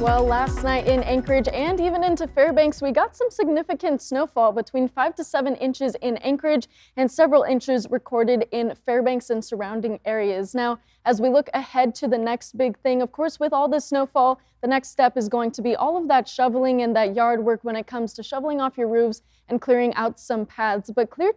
Well, last night in Anchorage and even into Fairbanks, we got some significant snowfall between 5 to 7 inches in Anchorage and several inches recorded in Fairbanks and surrounding areas. Now, as we look ahead to the next big thing, of course, with all this snowfall, the next step is going to be all of that shoveling and that yard work when it comes to shoveling off your roofs and clearing out some paths. But colder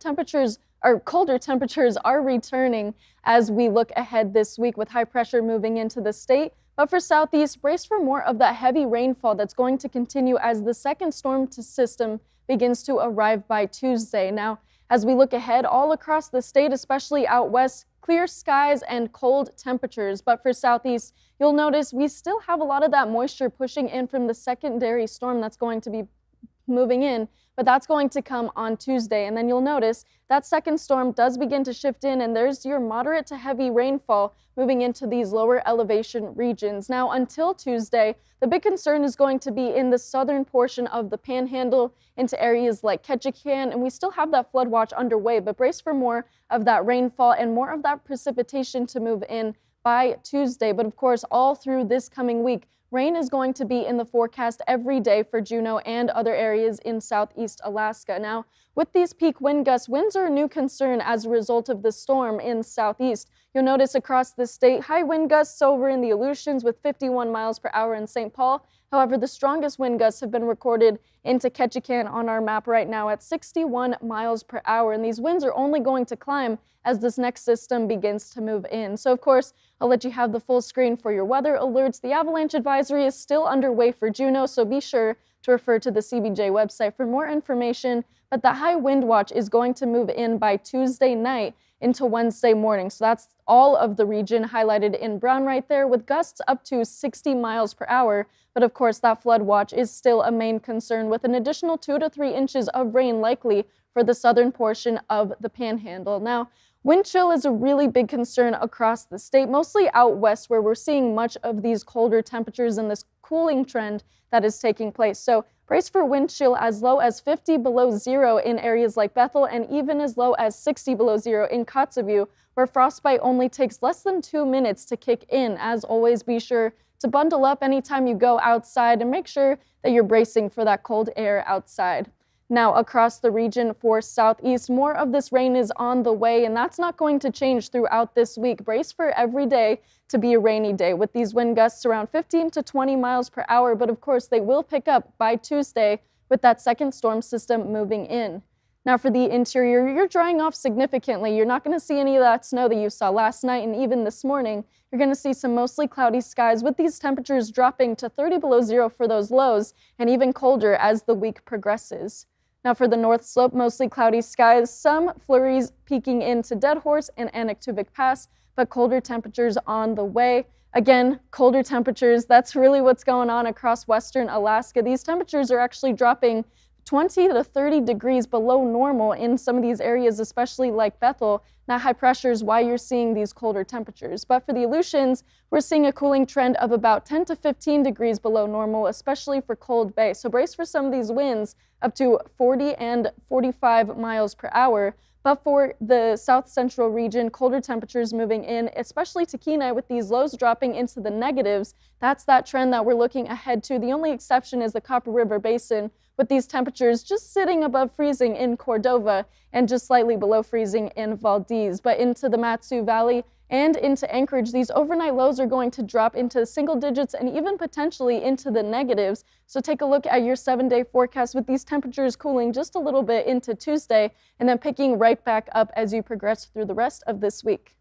temperatures are returning as we look ahead this week with high pressure moving into the state. But for Southeast, brace for more of that heavy rainfall that's going to continue as the second storm system begins to arrive by Tuesday. Now, as we look ahead all across the state, especially out west, clear skies and cold temperatures. But for Southeast, you'll notice we still have a lot of that moisture pushing in from the secondary storm that's going to be moving in, but that's going to come on Tuesday. And then you'll notice that second storm does begin to shift in, and there's your moderate to heavy rainfall moving into these lower elevation regions. Now, until Tuesday, the big concern is going to be in the southern portion of the Panhandle into areas like Ketchikan, and we still have that flood watch underway, but brace for more of that rainfall and more of that precipitation to move in by Tuesday. But of course, all through this coming week, rain is going to be in the forecast every day for Juneau and other areas in southeast Alaska. Now, with these peak wind gusts, winds are a new concern as a result of the storm in southeast. You'll notice across the state, high wind gusts over in the Aleutians with 51 miles per hour in St. Paul. However, the strongest wind gusts have been recorded into Ketchikan on our map right now at 61 miles per hour. And these winds are only going to climb as this next system begins to move in. So, of course, I'll let you have the full screen for your weather alerts. The avalanche advisory is still underway for Juneau, so be sure to refer to the CBJ website for more information. But the high wind watch is going to move in by Tuesday night into Wednesday morning. So that's all of the region highlighted in brown right there, with gusts up to 60 miles per hour. But of course, that flood watch is still a main concern, with an additional 2 to 3 inches of rain likely for the southern portion of the Panhandle. Now, wind chill is a really big concern across the state, mostly out west, where we're seeing much of these colder temperatures and this cooling trend that is taking place. So brace for wind chill as low as 50 below zero in areas like Bethel, and even as low as 60 below zero in Kotzebue, where frostbite only takes less than 2 minutes to kick in. As always, be sure to bundle up anytime you go outside and make sure that you're bracing for that cold air outside. Now, across the region for southeast, more of this rain is on the way, and that's not going to change throughout this week. Brace for every day to be a rainy day, with these wind gusts around 15 to 20 miles per hour. But of course, they will pick up by Tuesday with that second storm system moving in. Now, for the interior, you're drying off significantly. You're not going to see any of that snow that you saw last night and even this morning. You're going to see some mostly cloudy skies, with these temperatures dropping to 30 below zero for those lows and even colder as the week progresses. Now, for the North Slope, mostly cloudy skies, some flurries peeking into Dead Horse and Anaktuvuk Pass, but colder temperatures on the way. Again, colder temperatures, that's really what's going on across western Alaska. These temperatures are actually dropping 20 to 30 degrees below normal in some of these areas, especially like Bethel. Now, high pressure is why you're seeing these colder temperatures. But for the Aleutians, we're seeing a cooling trend of about 10 to 15 degrees below normal, especially for Cold Bay. So brace for some of these winds up to 40 and 45 miles per hour. But for the south central region, colder temperatures moving in, especially to Kenai, with these lows dropping into the negatives. That's that trend that we're looking ahead to. The only exception is the Copper River Basin, with these temperatures just sitting above freezing in Cordova and just slightly below freezing in Valdez. But into the Matsu Valley and into Anchorage, these overnight lows are going to drop into single digits and even potentially into the negatives. So take a look at your 7-day forecast, with these temperatures cooling just a little bit into Tuesday and then picking right back up as you progress through the rest of this week.